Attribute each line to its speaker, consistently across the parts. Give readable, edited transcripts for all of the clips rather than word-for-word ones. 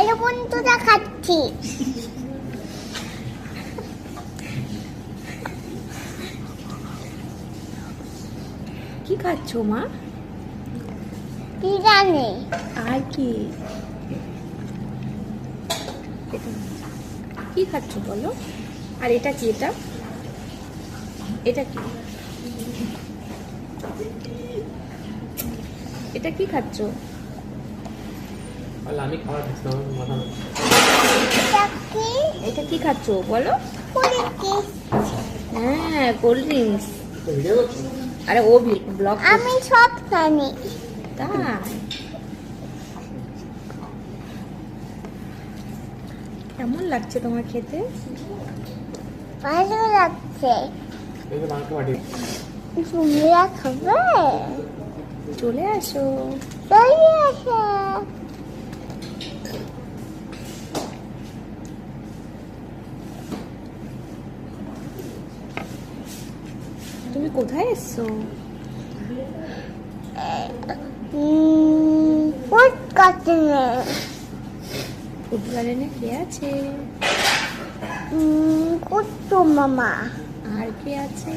Speaker 1: ভালো বন্ধুরা খাচ্ছি।
Speaker 2: কি খাচ্ছ মা?
Speaker 1: কি জানি
Speaker 2: আর কি কি খাচ্ছ বলো? আর এটা কি? এটা এটা কি? এটা কি খাচ্ছ?
Speaker 3: আমি খাবার খাচ্ছি না, আমার মাথা নষ্ট।
Speaker 1: এটা কি?
Speaker 2: এটা কি খাচ্ছ বলো?
Speaker 1: পুলিকি।
Speaker 2: হ্যাঁ, কোল্ড ড্রিঙ্কস।
Speaker 3: তো ভিডিও করছো?
Speaker 2: আরে ও ব্লগ।
Speaker 1: আমি সব জানি।
Speaker 2: তাই কেমন লাগছে তোমার খেতে?
Speaker 1: ভালো লাগছে।
Speaker 3: এই যে মাংস বাটি।
Speaker 1: তোমরা খাবে?
Speaker 2: চলে আসো।
Speaker 1: চলে আসো।
Speaker 2: তুমি কোথায় এসছো?
Speaker 1: ফুড কাটনে।
Speaker 2: ফুড গার্ডেনে কে আছে?
Speaker 1: কুট্টু মামা।
Speaker 2: আর কে আছে?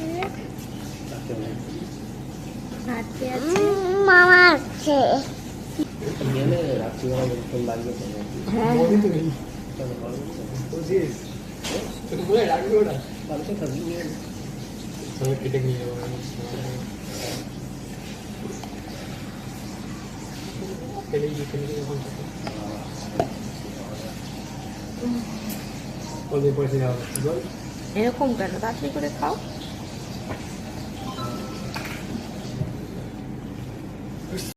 Speaker 2: আর কে আছে?
Speaker 1: মামা আছে।
Speaker 3: গেলে রাত্রিবেলা ফোন লাগবে তো।
Speaker 2: হ্যাঁ
Speaker 3: বলি তুমি। বুঝিস? তুই বলে রাখবি ওটা। পাল্টে খাবি। সবাই কেটে নিয়ে যাবো। খেলে যখন পয়সা দেওয়া বল।
Speaker 2: এরকম কেন? তাড়াতাড়ি করে খাও।